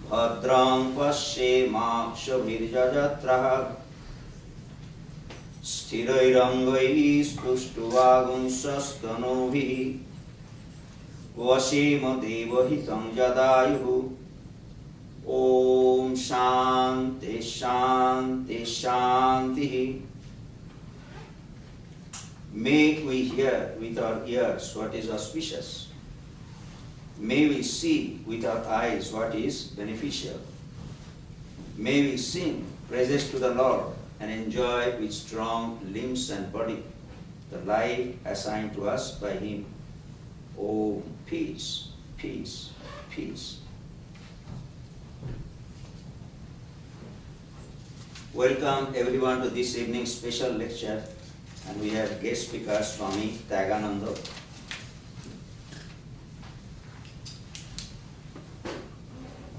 भद्रं पश्येमाक्षभिर्यजत्रः स्थिरैरङ्गैः स्तुष्ट्वागुंसस्तनूभिः वसेम देवहितं यदायुः। ॐ शान्ति शान्ति शान्तिः। May we hear with our ears what is auspicious. May we see with our eyes what is beneficial. May we sing praises to the Lord and enjoy with strong limbs and body the life assigned to us by Him. Oh, peace, peace, peace. Welcome everyone to this evening's special lecture, and we have guest speaker Swami Tyagananda.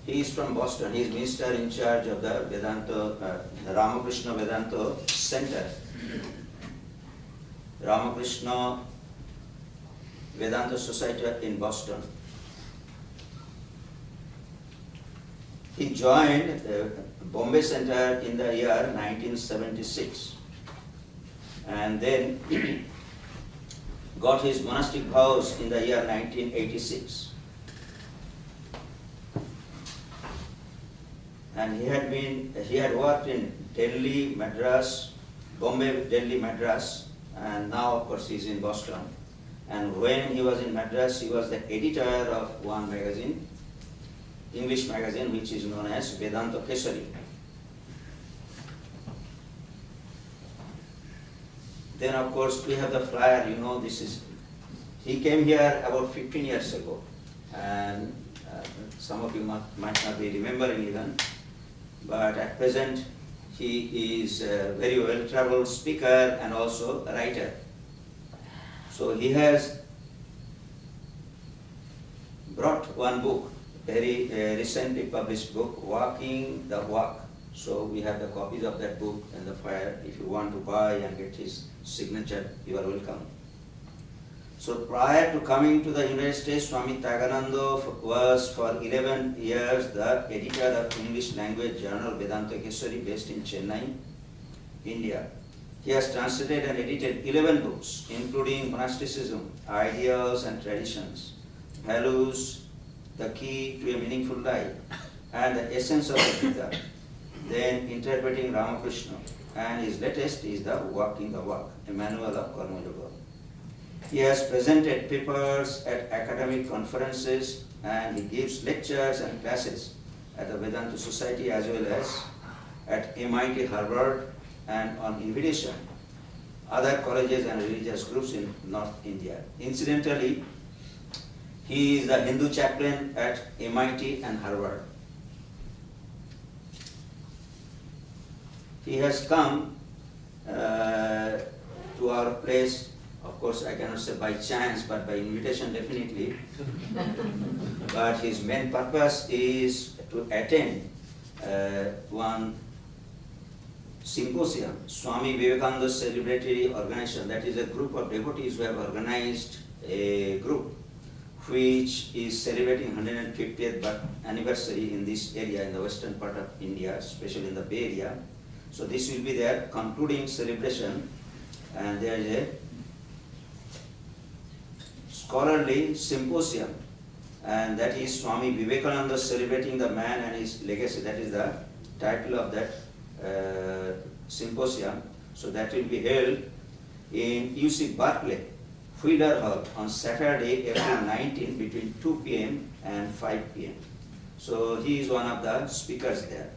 He is from Boston. He is minister in charge of the Vedanta, the Ramakrishna Vedanta Center. Ramakrishna Vedanta Society in Boston. He joined the Bombay Center in the year 1976 and then got his monastic vows in the year 1986. And he had worked in Delhi, Madras, Bombay, Delhi, Madras, and now of course he is in Boston. And when he was in Madras, he was the editor of one magazine, English magazine, which is known as Vedanta Kesari. Then of course we have the flyer, he came here about 15 years ago, and some of you might not be remembering even, but at present he is a very well-traveled speaker and also a writer. So he has brought one book, very recently published book, Walking the Walk. So we have the copies of that book and the flyer. If you want to buy and get his signature, you are welcome. So prior to coming to the United States, Swami Tyagananda was for 11 years the editor of English language journal Vedanta Kesari based in Chennai, India. He has translated and edited 11 books, including Monasticism, Ideals and Traditions, Values, The Key to a Meaningful Life, and The Essence of the Gita, then Interpreting Ramakrishna, and his latest is the Walking the Walk, a manual of Karma Yoga. He has presented papers at academic conferences, and he gives lectures and classes at the Vedanta Society as well as at MIT, Harvard, and on invitation, other colleges and religious groups in North India. Incidentally, he is the Hindu chaplain at MIT and Harvard. He has come to our place, of course I cannot say by chance, but by invitation definitely. But his main purpose is to attend one symposium, Swami Vivekananda's celebratory organization. That is a group of devotees who have organized a group which is celebrating 150th anniversary in this area, in the western part of India, especially in the Bay Area. So this will be their concluding celebration, and there is a scholarly symposium, and that is Swami Vivekananda celebrating the man and his legacy. That is the title of that symposium. So that will be held in UC Berkeley, Wheeler Hall on Saturday, April 19 between 2 p.m. and 5 p.m. So he is one of the speakers there.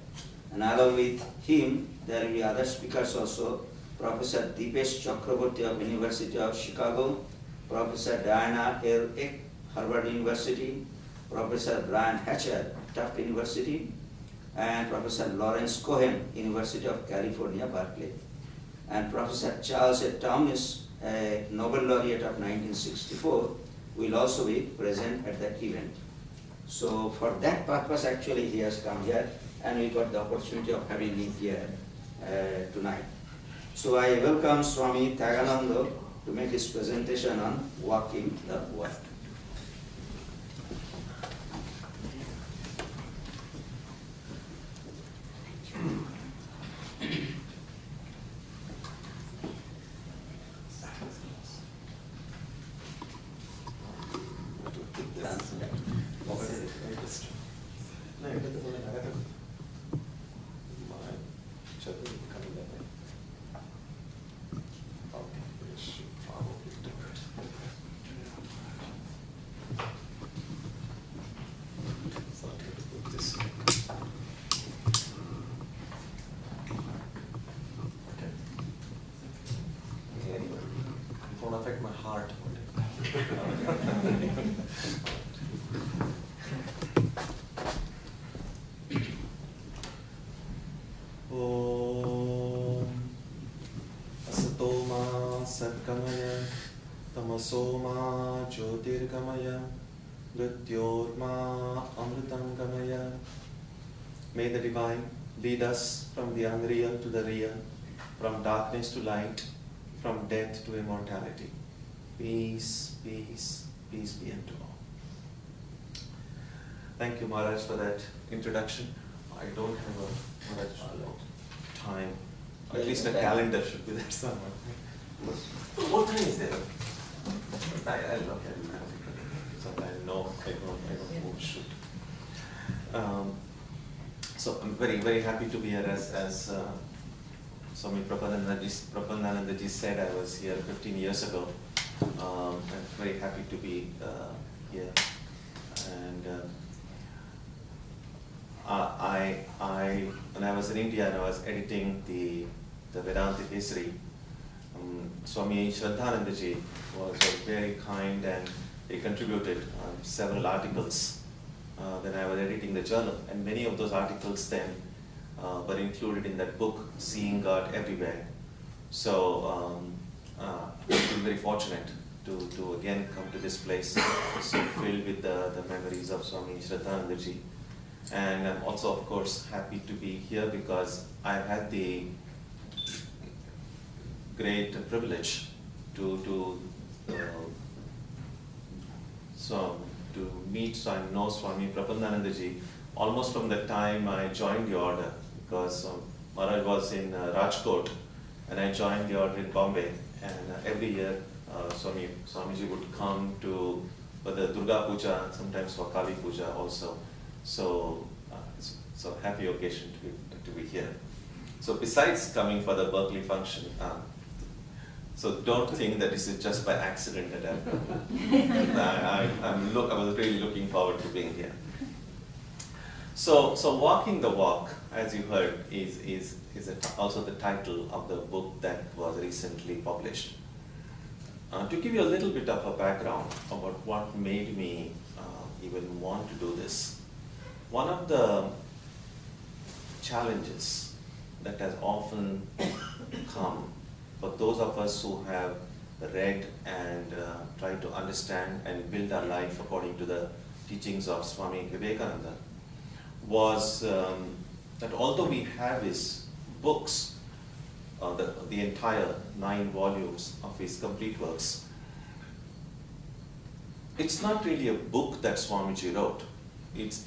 And along with him, there will be other speakers also, Professor Deepesh Chakraborty of University of Chicago, Professor Diana L. Eck, Harvard University, Professor Brian Hatcher, Tufts University, and Professor Lawrence Cohen, University of California, Berkeley. And Professor Charles A. Thomas, a Nobel laureate of 1964, will also be present at that event. So for that purpose actually he has come here, and we got the opportunity of having him here tonight. So I welcome Swami Tyagananda to make his presentation on Walking the Walk. Affect my heart. Om Asatoma Satkamaya Tamasoma Jyotirgamaya Mrityorma Amritangamaya. May the Divine lead us from the unreal to the real, from darkness to light, from death to immortality. Peace, peace, peace be unto all. Thank you, Maharaj, for that introduction. I don't have a Maharaj time. At least a calendar should be there somewhere. What time is there? I'll look at it. Sometimes no, I don't shoot. So I'm very, very happy to be here as Swami Prabodhananda ji said. I was here 15 years ago. I'm very happy to be here. And when I was in India and I was editing the Vedanta history, Swami Shraddhananda ji was very kind and he contributed several articles when I was editing the journal, and many of those articles then were included in that book, Seeing God Everywhere. So I've been very fortunate to again come to this place, so filled with the memories of Swami Shraddhananda ji. And I'm also, of course, happy to be here because I've had the great privilege to meet and know Swami Prabodhananda ji almost from the time I joined the order, because Maharaj was in Rajkot and I joined the order in Bombay, and every year Swamiji would come to for the Durga Puja, sometimes for Kali Puja also. So it's a happy occasion to be here. So besides coming for the Berkeley function, so don't think that this is just by accident that I've come. I was really looking forward to being here. So walking the walk, as you heard, is also the title of the book that was recently published. To give you a little bit of a background about what made me even want to do this, one of the challenges that has often come for those of us who have read and tried to understand and build our life according to the teachings of Swami Vivekananda was that although we have his books, the entire 9 volumes of his complete works, it's not really a book that Swamiji wrote. It's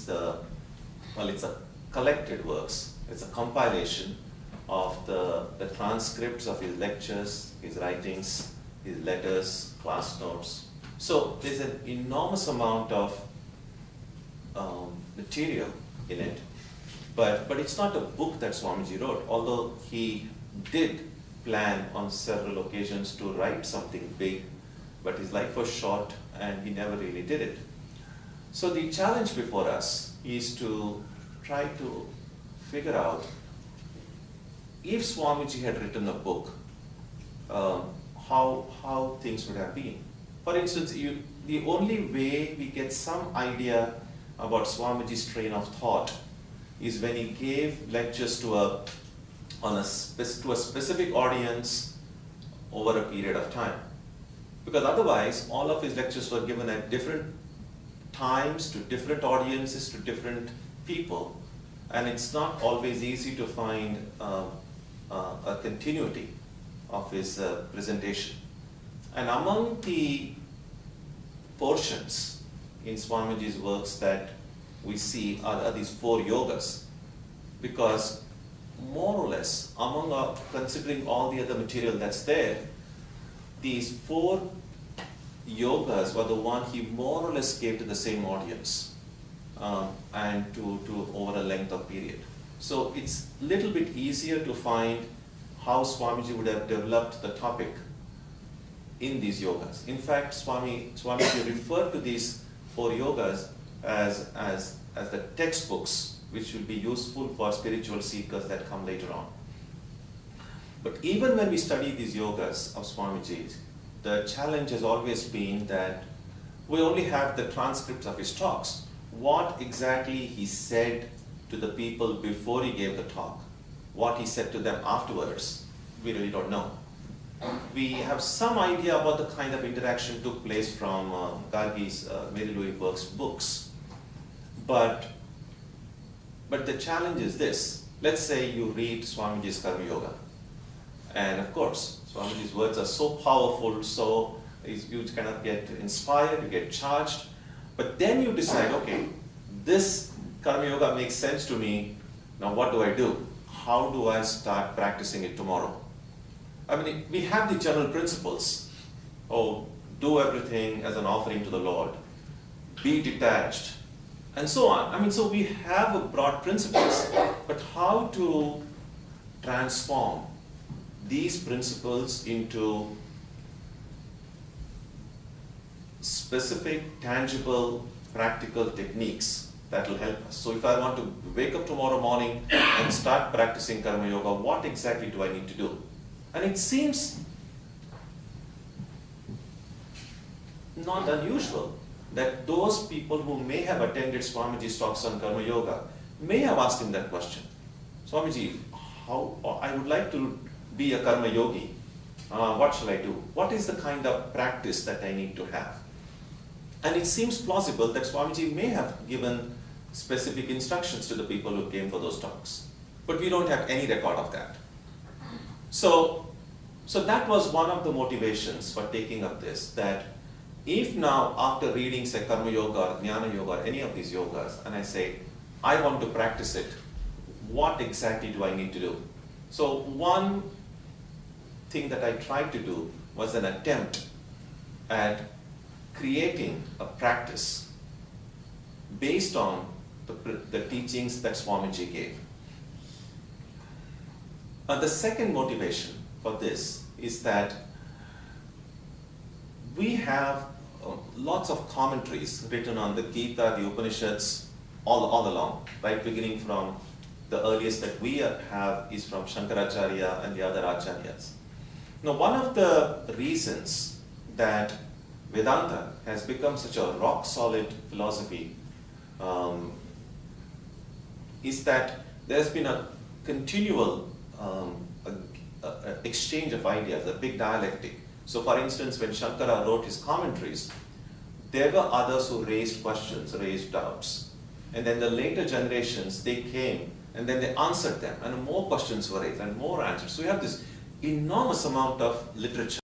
a collected works. It's a compilation of the transcripts of his lectures, his writings, his letters, class notes. So there's an enormous amount of material in it, but it's not a book that Swamiji wrote, although he did plan on several occasions to write something big, but his life was short and he never really did it. So the challenge before us is to try to figure out if Swamiji had written a book, how things would have been. For instance, the only way we get some idea about Swamiji's train of thought is when he gave lectures to a specific audience over a period of time. Because otherwise, all of his lectures were given at different times, to different audiences, to different people, and it's not always easy to find a continuity of his presentation. And among the portions in Swamiji's works that we see are these 4 yogas, because more or less, considering all the other material that's there, these 4 yogas were the one he more or less gave to the same audience. and to over a length of period. So it's a little bit easier to find how Swamiji would have developed the topic in these yogas. In fact, Swamiji referred to these 4 yogas as the textbooks which will be useful for spiritual seekers that come later on. But even when we study these yogas of Swamiji's, the challenge has always been that we only have the transcripts of his talks. What exactly he said to the people before he gave the talk, what he said to them afterwards, we really don't know. We have some idea about the kind of interaction took place from Gargi's Mary Louise Burke's books. But the challenge is this. Let's say you read Swamiji's Karma Yoga. And of course, Swamiji's words are so powerful, so you kind of get inspired, you get charged. But then you decide, okay, this Karma Yoga makes sense to me. Now what do I do? How do I start practicing it tomorrow? I mean, we have the general principles. Oh, do everything as an offering to the Lord. Be detached. And so on. I mean, so we have broad principles. But how to transform these principles into specific, tangible, practical techniques that will help us. So if I want to wake up tomorrow morning and start practicing Karma Yoga, what exactly do I need to do? And it seems not unusual that those people who may have attended Swamiji's talks on Karma Yoga may have asked him that question. Swamiji, I would like to be a Karma Yogi. What shall I do? What is the kind of practice that I need to have? And it seems plausible that Swamiji may have given specific instructions to the people who came for those talks. But we don't have any record of that. So that was one of the motivations for taking up this, that if now after reading say Karma Yoga or Jnana Yoga or any of these yogas, and I say, I want to practice it, what exactly do I need to do? So one thing that I tried to do was an attempt at creating a practice based on the teachings that Swamiji gave. The second motivation for this is that we have lots of commentaries written on the Gita, the Upanishads, all along, right? Beginning from the earliest that we have is from Shankaracharya and the other Acharyas. Now, one of the reasons that Vedanta has become such a rock-solid philosophy is that there's been a continual exchange of ideas, a big dialectic. So for instance, when Shankara wrote his commentaries, there were others who raised questions, raised doubts. And then the later generations, they came and then they answered them, and more questions were raised and more answers. So we have this enormous amount of literature